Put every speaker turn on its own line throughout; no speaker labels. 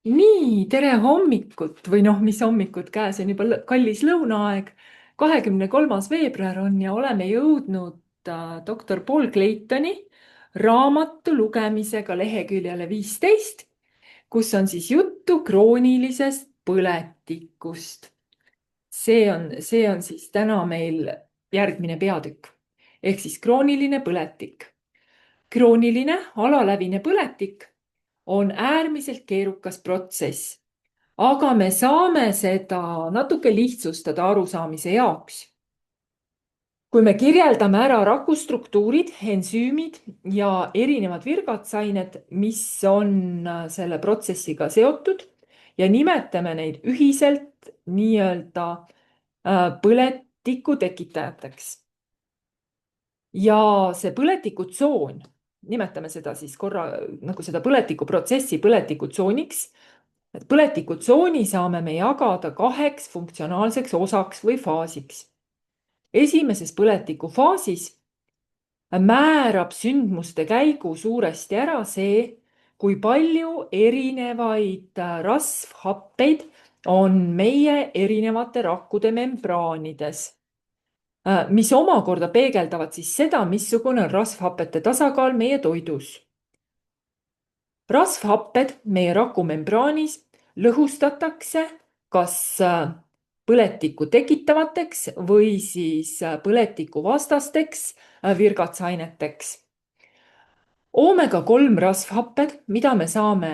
Nii, tere hommikut või mis hommikut käes on juba kallis lõunaaeg. 23. veebruar on ja oleme jõudnud doktor Paul Claytoni raamatu lugemisega leheküljele 15, kus on siis juttu kroonilisest põletikust. See on siis täna meil järgmine peatükk ehk siis krooniline põletik. krooniline alalävine põletik on äärmiselt keerukas protsess, aga me saame seda natuke lihtsustada arusaamise jaoks. Kui me kirjeldame ära rakustruktuurid, ensüümid ja erinevad virgatsained, mis on selle protsessiga seotud ja nimetame neid ühiselt nii-öelda põletiku tekitajateks. Ja see põletikutsoon, nimetame seda siis korra nagu seda põletikuprotsessi põletikutsooniks. Põletikutsooni saame me jagada kaheks funktsionaalseks osaks või faasiks. Esimeses põletikufaasis määrab sündmuste käigu suuresti ära see, kui palju erinevaid rasvhappeid on meie erinevate rakkude membraanides, mis omakorda peegeldavad siis seda, missugune on rasvhappete tasakaal meie toidus. Rasvhapped meie rakumembraanis lõhustatakse kas põletikku tekitavateks või siis põletiku vastasteks virgatsaineteks. Oomega-3 rasvhapped, mida me saame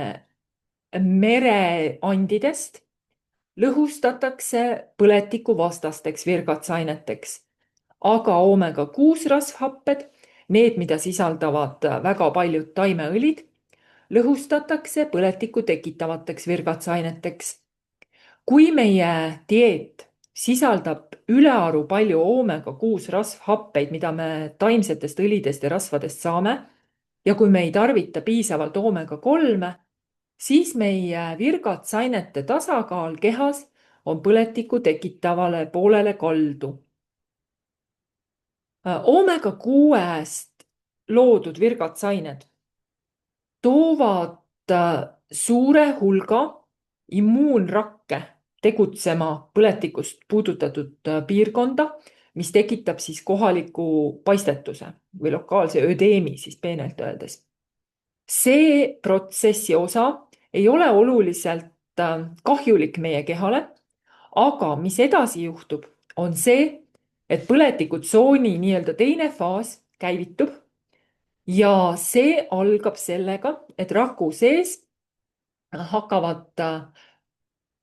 mereandidest, lõhustatakse põletiku vastasteks virgatsaineteks. Aga oomega-6 rasvhapped, need, mida sisaldavad väga paljud taimeõlid, lõhustatakse põletikku tekitavateks virgatsaineteks. Kui meie dieet sisaldab ülearu palju oomega-6 rasvhappeid, mida me taimsetest õlidest ja rasvadest saame, ja kui me ei tarvita piisavalt oomega-3, siis meie virgatsainete tasakaal kehas on põletikku tekitavale poolele kaldu. Oomega-6-st loodud virgatsained toovad suure hulga immuunrakke tegutsema põletikust puudutatud piirkonda, mis tekitab siis kohaliku paistetuse või lokaalse ödeemi siis peenelt öeldes. See protsessi osa ei ole oluliselt kahjulik meie kehale, aga mis edasi juhtub, on see, et põletikutsooni nii-öelda teine faas käivitub ja see algab sellega, et raku sees hakkavad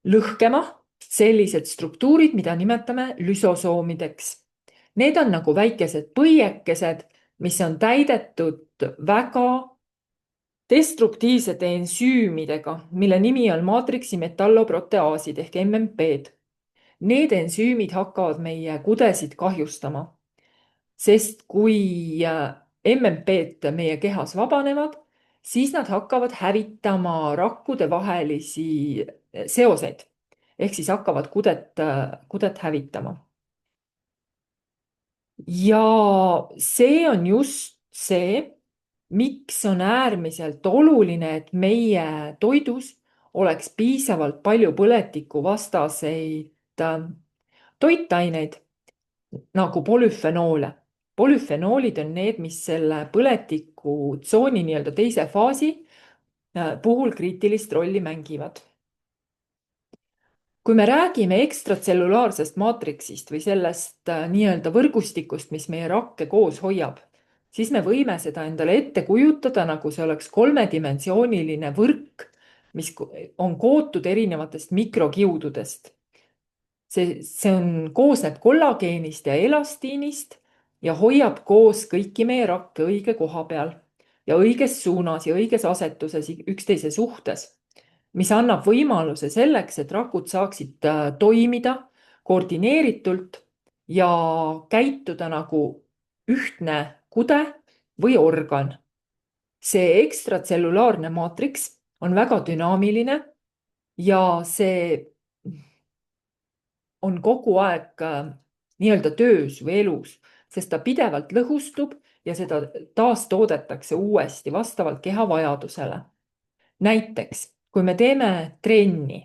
lõhkema sellised struktuurid, mida nimetame lüsosoomideks. Need on nagu väikesed põiekesed, mis on täidetud väga destruktiivsete ensüümidega, mille nimi on maatriksi metalloproteaasid ehk MMP-d. Need ensüümid hakkavad meie kudesid kahjustama, sest kui MMP-d meie kehas vabanevad, siis nad hakkavad hävitama rakkude vahelisi seoseid, ehk siis hakkavad kudet hävitama. Ja see on just see, miks on äärmiselt oluline, et meie toidus oleks piisavalt palju põletikuvastaseid toitaineid nagu polüfenoole. Polüfenoolid on need, mis selle põletikutsooni nii-öelda teise faasi puhul kriitilist rolli mängivad. Kui me räägime ekstratsellulaarsest maatriksist või sellest nii-öelda võrgustikust, mis meie rakke koos hoiab, siis me võime seda endale ette kujutada, nagu see oleks kolmedimensiooniline võrk, mis on kootud erinevatest mikrokiududest. See koosneb kollageenist ja elastiinist ja hoiab koos kõiki meie rakke õige koha peal ja õiges suunas ja õiges asetuses üksteise suhtes, mis annab võimaluse selleks, et rakud saaksid toimida koordineeritult ja käituda nagu ühtne kude või organ. See ekstratsellulaarne maatriks on väga dünaamiline ja see on kogu aeg nii-öelda töös või elus, sest ta pidevalt lõhustub ja seda taastoodetakse uuesti vastavalt keha vajadusele. Näiteks, kui me teeme trenni,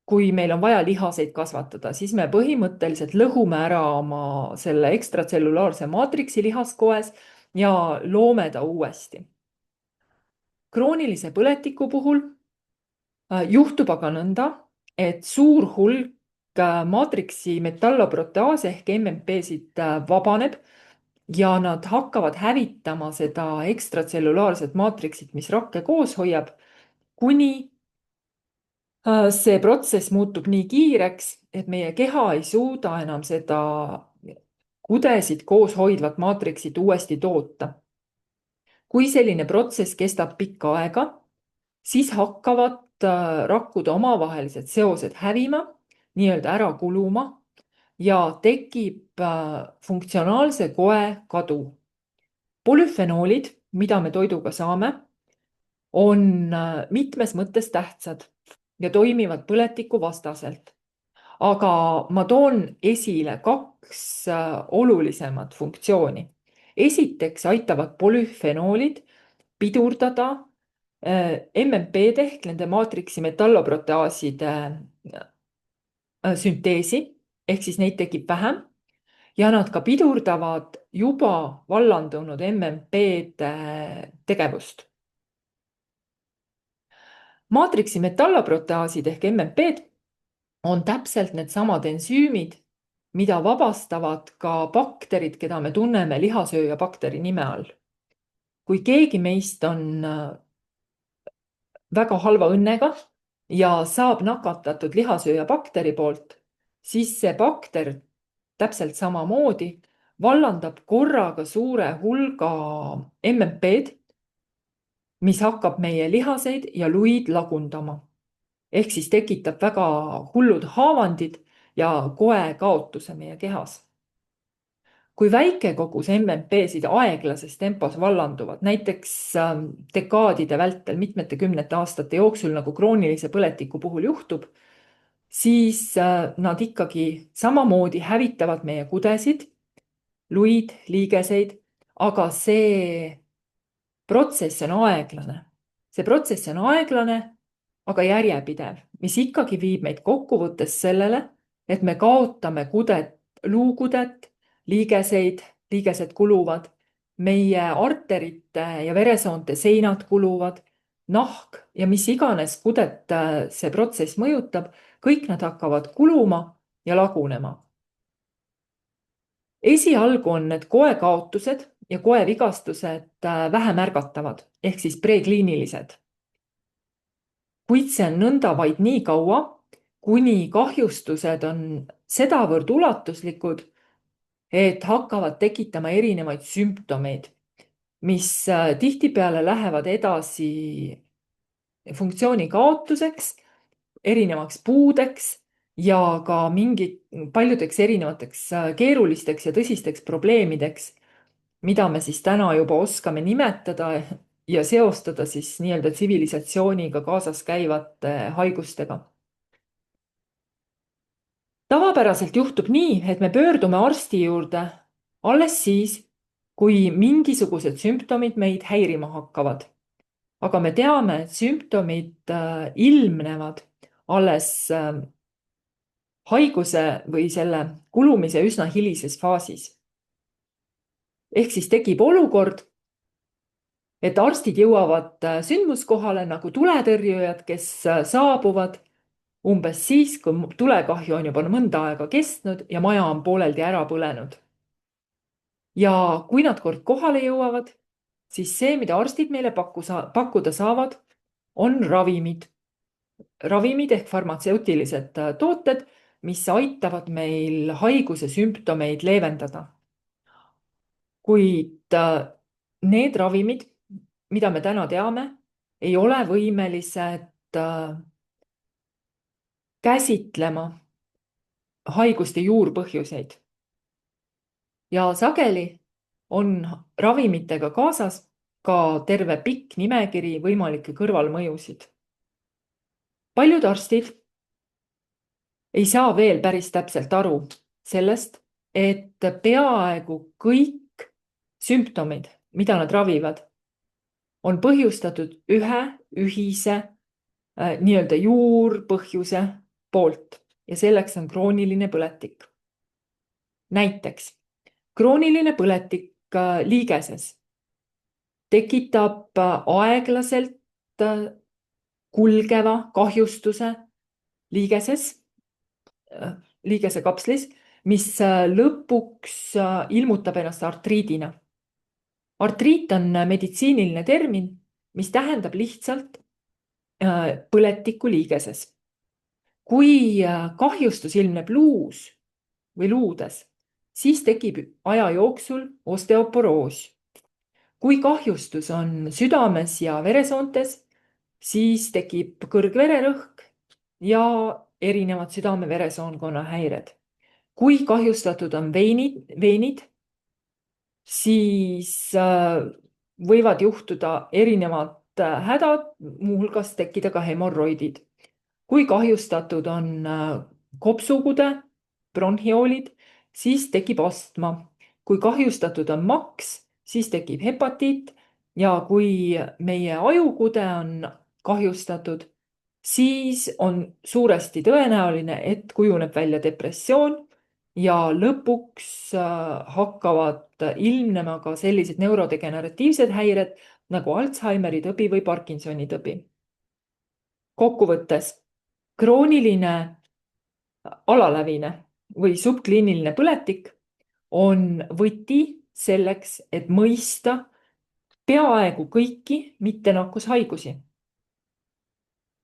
kui meil on vaja lihaseid kasvatada, siis me põhimõtteliselt lõhume ära oma selle ekstratsellulaarse maatriksi lihaskoes ja loome ta uuesti. Kroonilise põletiku puhul juhtub aga nõnda, et suur hulk maatriksi metalloproteaase ehk MMP-sid vabaneb ja nad hakkavad hävitama seda ekstratsellulaarset maatriksit, mis rakke koos hoiab, kuni see protsess muutub nii kiireks, et meie keha ei suuda enam seda kudesid koos hoidvat maatriksit uuesti toota. Kui selline protsess kestab pikka aega, siis hakkavad rakkude omavahelised seosed hävima, nii-öelda ära kuluma ja tekib funktsionaalse koe kadu. Polüfenoolid, mida me toiduga saame, on mitmes mõttes tähtsad ja toimivad põletiku vastaselt. Aga ma toon esile kaks olulisemat funktsiooni. Esiteks aitavad polüfenoolid pidurdada MMP-d ehk nende maatriksi metalloproteaaside sünteesi, ehk siis neid tekib vähem ja nad ka pidurdavad juba vallandunud MMP-de tegevust. Maatriksi metalloproteaasid ehk MMP-d on täpselt needsamad ensüümid, mida vabastavad ka bakterid, keda me tunneme lihasööja bakteri nime all. Kui keegi meist on väga halva õnnega ja saab nakatatud lihasööja bakteri poolt, siis see bakter täpselt samamoodi vallandab korraga suure hulga MMP-d, mis hakkab meie lihaseid ja luid lagundama. Ehk siis tekitab väga hullud haavandid ja koe kaotuse meie kehas. Kui väike kogus MMP-sid aeglases tempos vallanduvad, näiteks dekaadide vältel, mitmete kümnete aastate jooksul, nagu kroonilise põletiku puhul juhtub, siis nad ikkagi samamoodi hävitavad meie kudesid, luid, liigeseid, aga see protsess on aeglane. See protsess on aeglane, aga järjepidev, mis ikkagi viib meid kokkuvõttes sellele, et me kaotame kudet, luukudet, liigeseid, liigesed kuluvad, meie arterite ja veresoonte seinad kuluvad, nahk ja mis iganes kudet see protsess mõjutab, kõik nad hakkavad kuluma ja lagunema. Esialgu on need koekaotused ja koevigastused vähem ärgatavad, ehk siis prekliinilised. Kuid see on nõnda vaid nii kaua, kuni kahjustused on sedavõrd ulatuslikud, et hakkavad tekitama erinevaid sümptomeid, mis tihtipeale lähevad edasi funktsiooni kaotuseks, erinevaks puudeks ja ka paljudeks erinevateks keerulisteks ja tõsisteks probleemideks, mida me siis täna juba oskame nimetada ja seostada siis nii-öelda tsivilisatsiooniga kaasas käivate haigustega. Tavapäraselt juhtub nii, et me pöördume arsti juurde alles siis, kui mingisugused sümptomid meid häirima hakkavad. Aga me teame, et sümptomid ilmnevad alles haiguse või selle kulumise üsna hilises faasis. Ehk siis tekib olukord, et arstid jõuavad sündmuskohale nagu tuletõrjujad, kes saabuvad umbes siis, kui tulekahju on juba mõnda aega kestnud ja maja on pooleldi ära põlenud. Ja kui nad kord kohale jõuavad, siis see, mida arstid meile pakkuda saavad, on ravimid. Ravimid ehk farmatseutilised tooted, mis aitavad meil haiguse sümptomeid leevendada. Kuid need ravimid, mida me täna teame, ei ole võimelised käsitlema haiguste juurpõhjuseid. Ja sageli on ravimitega kaasas ka terve pikk nimekiri võimalikke kõrvalmõjusid. Paljud arstid ei saa veel päris täpselt aru sellest, et peaaegu kõik sümptomid, mida nad ravivad, on põhjustatud ühe ühise nii-öelda juurpõhjuse poolt ja selleks on krooniline põletik. näiteks krooniline põletik liigeses tekitab aeglaselt kulgeva kahjustuse liigeses, liigese kapslis, mis lõpuks ilmutab ennast artriidina. Artriit on meditsiiniline termin, mis tähendab lihtsalt põletikku liigeses. Kui kahjustus ilmneb luus või luudes, siis tekib aja jooksul osteoporoos. Kui kahjustus on südames ja veresoontes, siis tekib kõrgvererõhk ja erinevad südame-veresoonkonna häired. Kui kahjustatud on veenid, siis võivad juhtuda erinevad hädad, muuhulgas tekkida ka hemorroidid. Kui kahjustatud on kopsukude, bronhioolid, siis tekib astma. Kui kahjustatud on maks, siis tekib hepatiit ja kui meie ajukude on kahjustatud, siis on suuresti tõenäoline, et kujuneb välja depressioon ja lõpuks hakkavad ilmnema ka sellised neurodegeneratiivsed häired nagu Alzheimeri tõbi või Parkinsoni tõbi. Kokkuvõttes, krooniline alalävine või subkliiniline põletik on võti selleks, et mõista peaaegu kõiki mittenakkushaigusi.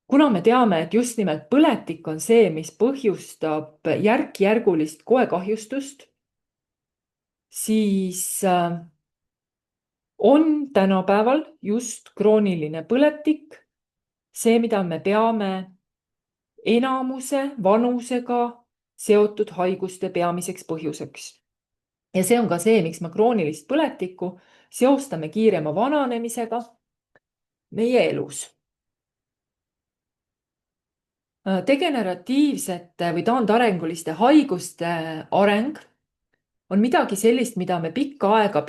Kuna me teame, et just nimelt põletik on see, mis põhjustab järk-järgulist koekahjustust, siis on tänapäeval just krooniline põletik see, mida me peame enamuse vanusega seotud haiguste peamiseks põhjuseks. Ja see on ka see, miks me kroonilist põletikku seostame kiirema vananemisega meie elus. Degeneratiivsete või taandarenguliste haiguste areng on midagi sellist, mida me pikka aega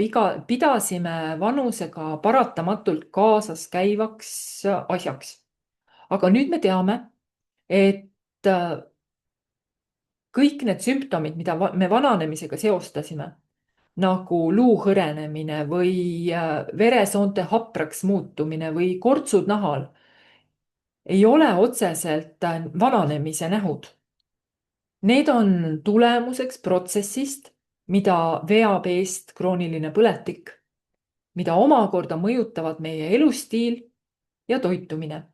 pidasime vanusega paratamatult kaasas käivaks asjaks. Aga nüüd me teame, et kõik need sümptomid, mida me vananemisega seostasime, nagu luu hõrenemine või veresoonte hapraks muutumine või kortsud nahal, ei ole otseselt vananemise nähud. Need on tulemuseks protsessist, mida veab eest krooniline põletik, mida omakorda mõjutavad meie elustiil ja toitumine.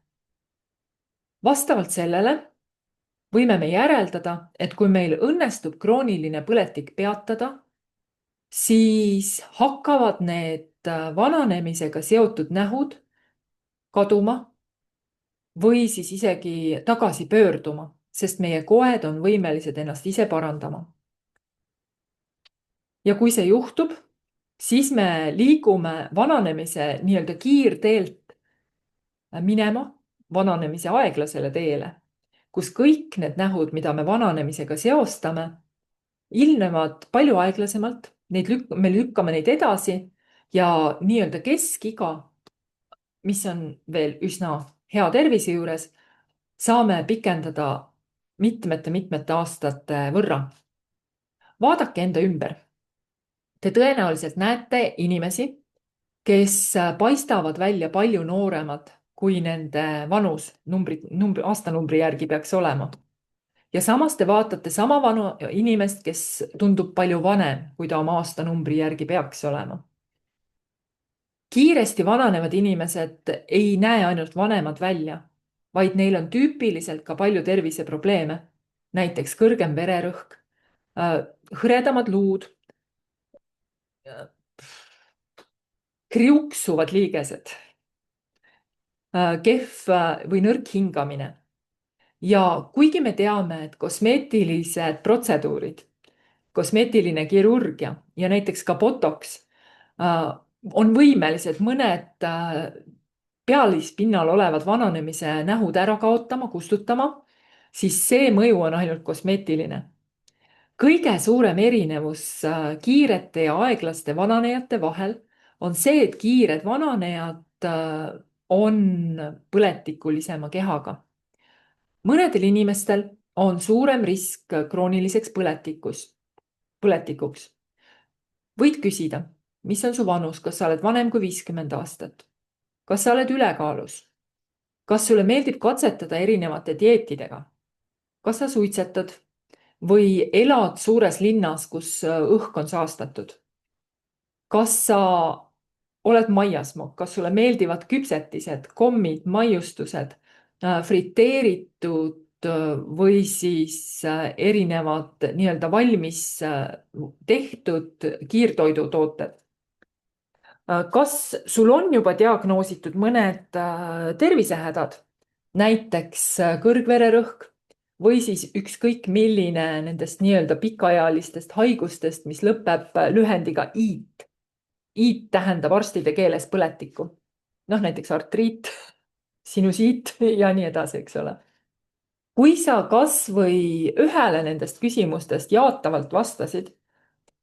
Vastavalt sellele võime me järeldada, et kui meil õnnestub krooniline põletik peatada, siis hakkavad need vananemisega seotud nähud kaduma või siis isegi tagasi pöörduma, sest meie koed on võimelised ennast ise parandama. Ja kui see juhtub, siis me liigume vananemise nii-öelda kiirteelt minema vananemise aeglasele teele, kus kõik need nähud, mida me vananemisega seostame, ilmnevad palju aeglasemalt, me lükkame neid edasi ja nii-öelda keskiga, mis on veel üsna hea tervise juures, saame pikendada mitmete aastate võrra. Vaadake enda ümber. Te tõenäoliselt näete inimesi, kes paistavad välja palju nooremad, kui nende vanus aastanumbri järgi peaks olema. Ja samas te vaatate sama vanu inimest, kes tundub palju vanem, kui ta oma aastanumbri järgi peaks olema. Kiiresti vananevad inimesed ei näe ainult vanemad välja, vaid neil on tüüpiliselt ka palju terviseprobleeme, näiteks kõrgem vererõhk, hõredamad luud, kriuksuvad liigesed, kehv või nõrk hingamine. Ja kuigi me teame, et kosmeetilised protseduurid, kosmeetiline kirurgia ja näiteks ka botox on võimelised mõned pealispinnal olevad vananemise nähud ära kaotama, kustutama, siis see mõju on ainult kosmeetiline. Kõige suurem erinevus kiirete ja aeglaste vananejate vahel on see, et kiired vananejad on põletikulisema kehaga. Mõnedel inimestel on suurem risk krooniliseks põletikuks. Võid küsida, mis on su vanus, kas sa oled vanem kui 50 aastat? Kas sa oled ülekaalus? Kas sulle meeldib katsetada erinevate dieetidega? Kas sa suitsetad või elad suures linnas, kus õhk on saastatud? Kas sa oled maiasmokk, kas sulle meeldivad küpsetised, kommid, maiustused, friteeritud või siis erinevad nii-öelda valmis tehtud kiirtoidutooted? Kas sul on juba diagnoositud mõned tervisehädad, näiteks kõrgvererõhk või siis ükskõik milline nendest nii-öelda pikaajalistest haigustest, mis lõpeb lühendiga IIT? IIT tähendab arstide keeles põletikku. Noh, näiteks artriit, sinusiit ja nii edasi, eks ole. Kui sa kas või ühele nendest küsimustest jaatavalt vastasid,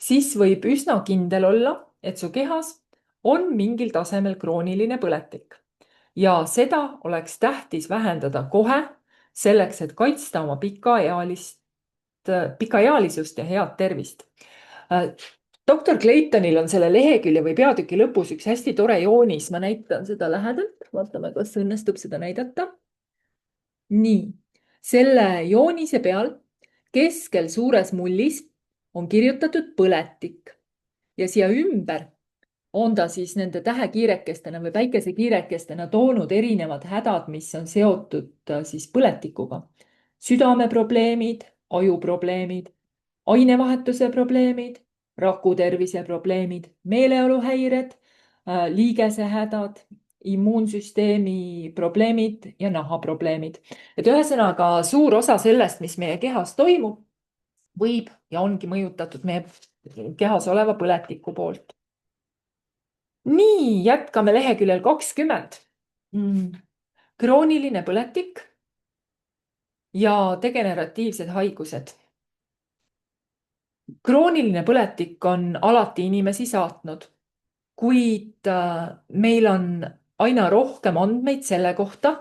siis võib üsna kindel olla, et su kehas on mingil tasemel krooniline põletik. Ja seda oleks tähtis vähendada kohe selleks, et kaitsta oma pikaealisust ja head tervist. Doktor Claytonil on selle lehekülje või peatüki lõpus üks hästi tore joonis. Ma näitan seda lähedalt. Vaatame, kas õnnestub seda näidata. Nii, selle joonise peal keskel suures mullis on kirjutatud põletik ja siia ümber on ta siis nende tähekiirekestena või päikesekiirekestena toonud erinevad hädad, mis on seotud siis põletikuga. Südameprobleemid, ajuprobleemid, ainevahetuse probleemid, rakutervise probleemid, meeleoluhäired, liigesehädad, immuunsüsteemi probleemid ja nahaprobleemid. Et ühesõnaga suur osa sellest, mis meie kehas toimub, võib ja ongi mõjutatud meie kehas oleva põletiku poolt. Nii, jätkame leheküljel 20. Krooniline põletik ja degeneratiivsed haigused. Krooniline põletik on alati inimesi saatnud, kuid meil on aina rohkem andmeid selle kohta,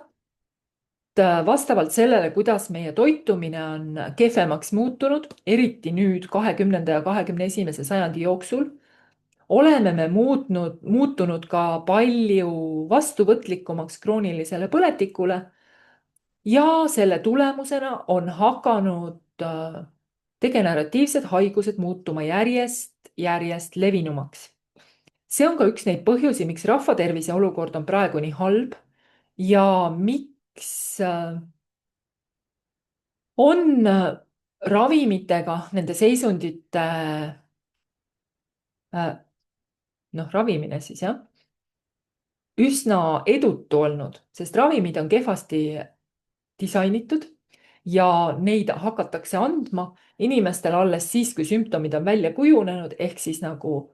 et vastavalt sellele, kuidas meie toitumine on kehvemaks muutunud, eriti nüüd 20. ja 21. sajandi jooksul, oleme me muutunud ka palju vastuvõtlikumaks kroonilisele põletikule ja selle tulemusena on hakanud degeneratiivsed haigused muutuma järjest levinumaks. See on ka üks neid põhjusi, miks rahvatervise olukord on praegu nii halb ja miks on ravimitega nende seisundite ravimine siis, jah, üsna edutu olnud, sest ravimid on kehvasti disainitud ja neid hakatakse andma inimestel alles siis, kui sümptomid on välja kujunenud, ehk siis nagu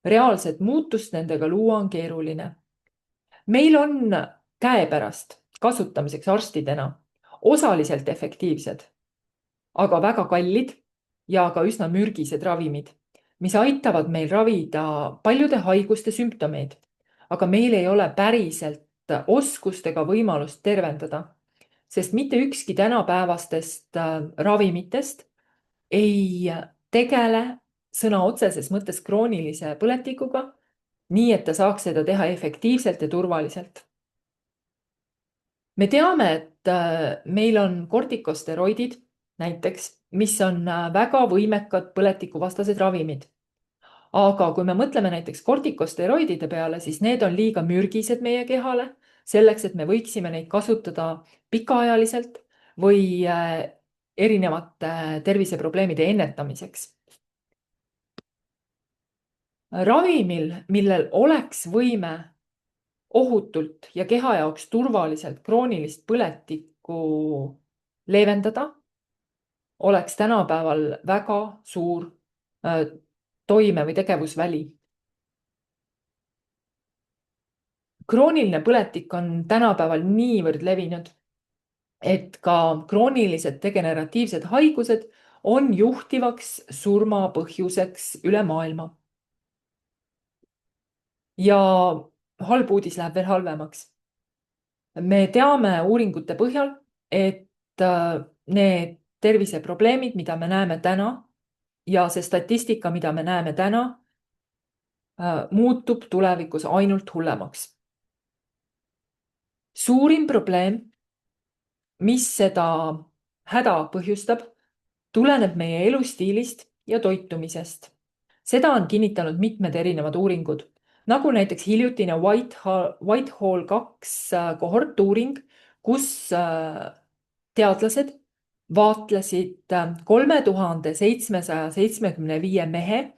reaalset muutust nendega luua on keeruline. Meil on käepärast kasutamiseks arstidena osaliselt efektiivsed, aga väga kallid ja ka üsna mürgised ravimid, mis aitavad meil ravida paljude haiguste sümptomeid, aga meil ei ole päriselt oskust ega võimalust tervendada, sest mitte ükski tänapäevastest ravimitest ei tegele sõna otseses mõttes kroonilise põletikuga, nii et ta saaks seda teha efektiivselt ja turvaliselt. Me teame, et meil on kortikosteroidid näiteks, mis on väga võimekad põletikuvastased ravimid. Aga kui me mõtleme näiteks kortikosteroidide peale, siis need on liiga mürgised meie kehale, selleks, et me võiksime neid kasutada pikaajaliselt või erinevate terviseprobleemide ennetamiseks. Ravimil, millel oleks võime ohutult ja keha jaoks turvaliselt kroonilist põletikku leevendada, oleks tänapäeval väga suur toime- või tegevusväli. Krooniline põletik on tänapäeval niivõrd levinud, et ka kroonilised degeneratiivsed haigused on juhtivaks surmapõhjuseks üle maailma. Ja halb uudis läheb veel halvemaks. me teame uuringute põhjal, et need terviseprobleemid, mida me näeme täna ja see statistika, mida me näeme täna, muutub tulevikus ainult hullemaks. Suurim probleem, mis seda häda põhjustab, tuleneb meie elustiilist ja toitumisest. Seda on kinnitanud mitmed erinevad uuringud, nagu näiteks hiljutine Whitehall 2 kohortuuring, kus teadlased vaatlesid 3775 mehe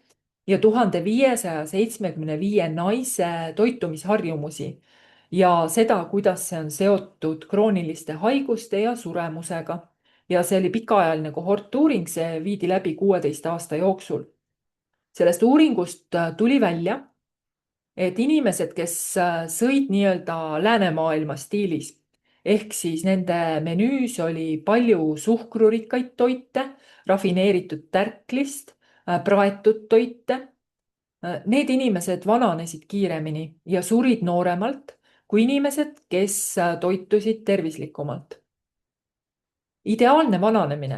ja 1575 naise toitumisharjumusi ja seda, kuidas see on seotud krooniliste haiguste ja suremusega. Ja see oli pikaajaline kohortuuring, see viidi läbi 16 aasta jooksul. Sellest uuringust tuli välja, et inimesed, kes sõid nii-öelda läänemaailma stiilis, ehk siis nende menüüs oli palju suhkrurikkaid toite, rafineeritud tärklist, praetud toite. Need inimesed vananesid kiiremini ja surid nooremalt kui inimesed, kes toitusid tervislikumalt. Ideaalne vananemine.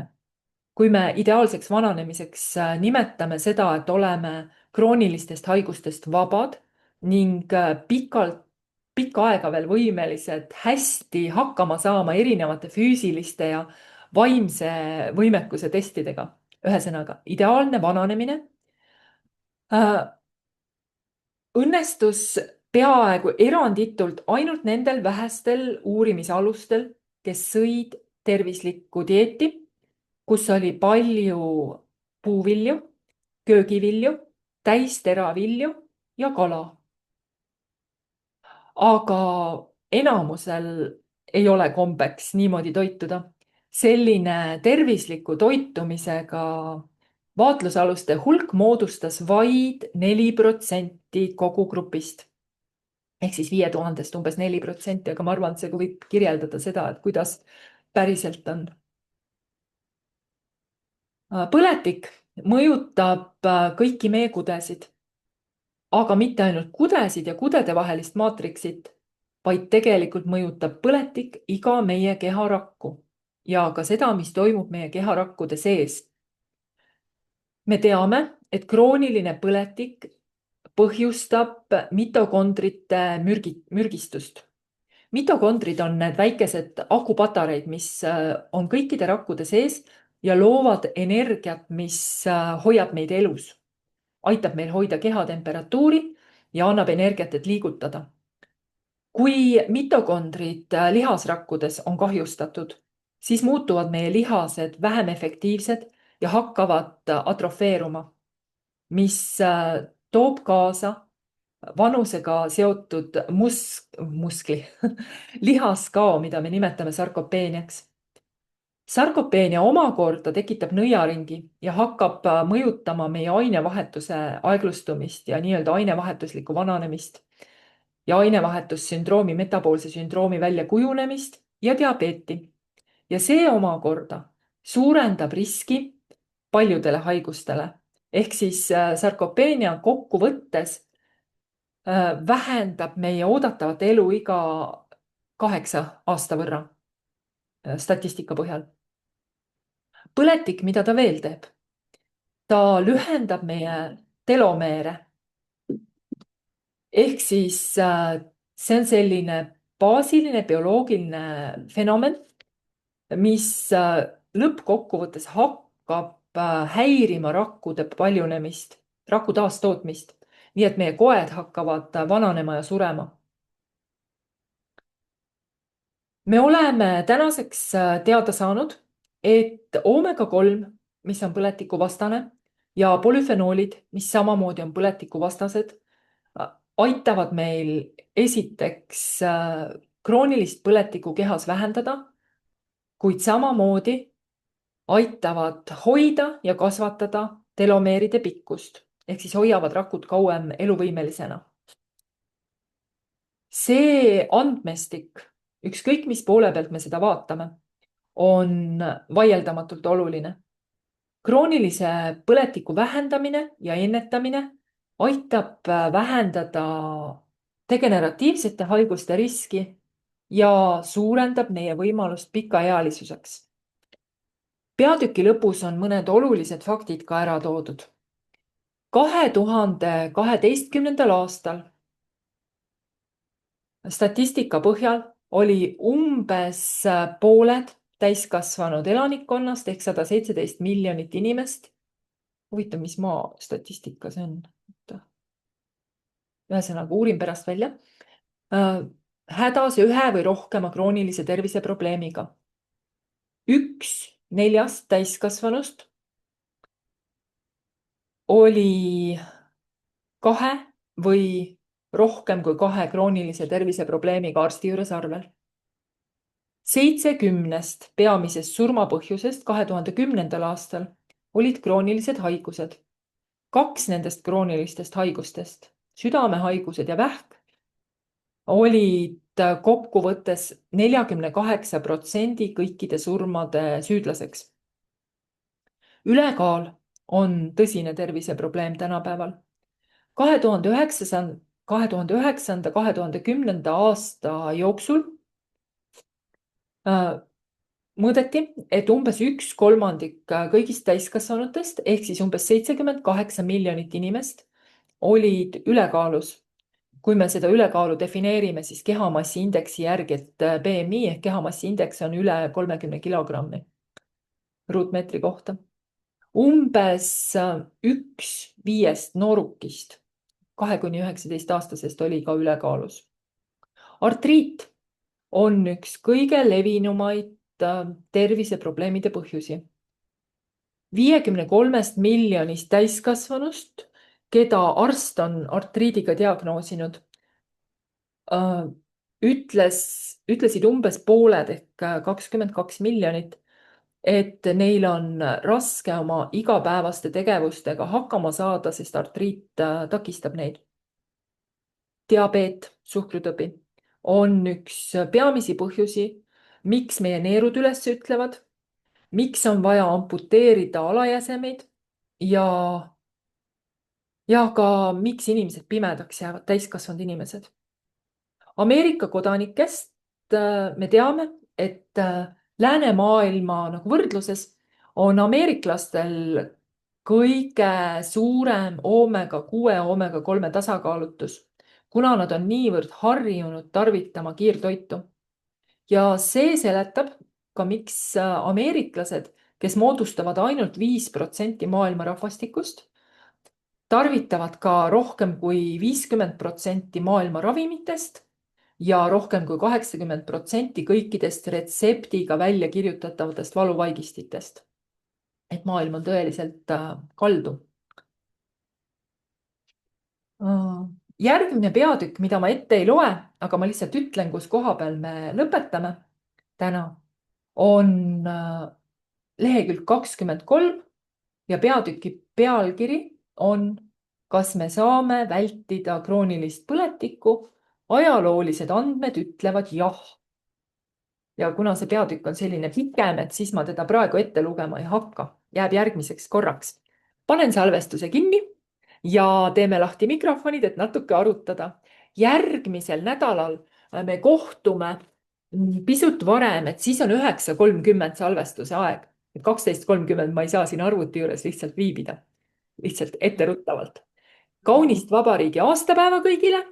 Kui me ideaalseks vananemiseks nimetame seda, et oleme kroonilistest haigustest vabad ning pikka aega veel võimelised hästi hakkama saama erinevate füüsiliste ja vaimse võimekuse testidega. Ühesõnaga, ideaalne vananemine õnnestus peaaegu eranditult ainult nendel vähestel uurimisalustel, kes sõid tervislikku dieeti, kus oli palju puuvilju, köögivilju, täisteravilju ja kala. Aga enamusel ei ole kombeks niimoodi toituda. Selline tervisliku toitumisega vaatlusaluste hulk moodustas vaid 4% kogu grupist. Ehk siis 5000-st umbes 4%, aga ma arvan, et see võib kirjeldada seda, et kuidas päriselt on. Põletik mõjutab kõiki meie kudesid, aga mitte ainult kudesid ja kudede vahelist maatriksit, vaid tegelikult mõjutab põletik iga meie keharakku ja ka seda, mis toimub meie keharakkude sees. Me teame, et krooniline põletik põhjustab mitokondrite mürgistust. Mitokondrid on need väikesed akupatareid, mis on kõikide rakkude sees ja loovad energiat, mis hoiab meid elus, aitab meil hoida kehatemperatuuri ja annab energiat, et liigutada. Kui mitokondrid lihasrakkudes on kahjustatud, siis muutuvad meie lihased vähem efektiivsed ja hakkavad atrofeeruma, mis toob kaasa vanusega seotud muskli lihaskao, mida me nimetame sarkopeeniaks. Sarkopeenia omakorda tekitab nõiaringi ja hakkab mõjutama meie ainevahetuse aeglustumist ja nii-öelda ainevahetuslikku vananemist ja ainevahetussündroomi, metaboolse sündroomi väljakujunemist ja diabeeti. Ja see omakorda suurendab riski paljudele haigustele. Ehk siis sarkopeenia kokkuvõttes vähendab meie oodatavat eluiga 8 aasta võrra statistika põhjal. Põletik, mida ta veel teeb? Ta lühendab meie telomeere. Ehk siis see on selline baasiline bioloogiline fenomen, mis lõppkokkuvõttes hakkab häirima rakkude paljunemist, raku taastootmist, nii et meie koed hakkavad vananema ja surema. Me oleme tänaseks teada saanud, et oomega-3, mis on põletikuvastane, ja polüfenoolid, mis samamoodi on põletikuvastased, aitavad meil esiteks kroonilist põletikku kehas vähendada, kuid samamoodi aitavad hoida ja kasvatada telomeeride pikkust, ehk siis hoiavad rakud kauem eluvõimelisena. See andmestik, ükskõik mis poole pealt me seda vaatame, on vaieldamatult oluline. Kroonilise põletiku vähendamine ja ennetamine aitab vähendada degeneratiivsete haiguste riski ja suurendab meie võimalust pikaealisuseks. Peatüki lõpus on mõned olulised faktid ka ära toodud. 2012. aastal statistika põhjal oli umbes pooled täiskasvanud elanikkonnast ehk 117 miljonit inimest. Huvitav, mis maa statistika see on? Ühesõnaga, uurin pärast välja. Hädas ühe või rohkema kroonilise terviseprobleemiga. 1/4 täiskasvanust oli 2 või rohkem kui 2 kroonilise terviseprobleemiga arsti juures arvel. 70 peamisest surmapõhjusest 2010. aastal olid kroonilised haigused. 2 nendest kroonilistest haigustest, südamehaigused ja vähk, olid kokkuvõttes 48% kõikide surmade süüdlaseks. Ülekaal on tõsine terviseprobleem tänapäeval. 2009-2010. aasta jooksul mõõdeti, et umbes 1/3 kõigist täiskasvanutest ehk siis umbes 78 miljonit inimest olid ülekaalus. Kui me seda ülekaalu defineerime, siis kehamassiindeksi järgi, et BMI ehk kehamassiindeks on üle 30 kilogrammi ruutmeetri kohta. Umbes 1/5 noorukist 2–19-aastasest oli ka ülekaalus. Artriit on üks kõige levinumaid terviseprobleemide põhjusi. 53 miljonist täiskasvanust, keda arst on artriidiga diagnoosinud, ütlesid umbes pooled ehk 22 miljonit, et neil on raske oma igapäevaste tegevustega hakkama saada, sest artriit takistab neid. Diabeet, suhkrutõbi, on üks peamisi põhjusi, miks meie neerud üles ütlevad, miks on vaja amputeerida alajäsemeid ja ka miks inimesed pimedaks jäävad, täiskasvanud inimesed. Ameerika kodanikest me teame, et läänemaailma nagu võrdluses on ameeriklastel kõige suurem oomega-6 ja oomega-3 tasakaalutus, kuna nad on niivõrd harjunud tarvitama kiirtoitu. Ja see seletab ka, miks ameeriklased, kes moodustavad ainult 5% maailma rahvastikust, tarvitavad ka rohkem kui 50% maailma ravimitest ja rohkem kui 80% kõikidest retseptiga välja kirjutatavatest valuvaigistitest. Et maailm on tõeliselt kaldu. Järgmine peatükk, mida ma ette ei loe, aga ma lihtsalt ütlen, kus koha peal me lõpetame täna, on lehekülg 23 ja peatüki pealkiri on "Kas me saame vältida kroonilist põletikku? Ajaloolised andmed ütlevad jah." Ja kuna see peatükk on selline pikem, et siis ma teda praegu ette lugema ei hakka, jääb järgmiseks korraks. Panen salvestuse kinni ja teeme lahti mikrofonid, et natuke arutada. Järgmisel nädalal me kohtume pisut varem, et siis on 9:30 salvestuse aeg. 12:30 ma ei saa siin arvuti juures lihtsalt viibida, lihtsalt etteruttavalt. Kaunist vabariigi aastapäeva kõigile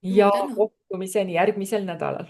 ja kohtumiseni järgmisel nädalal.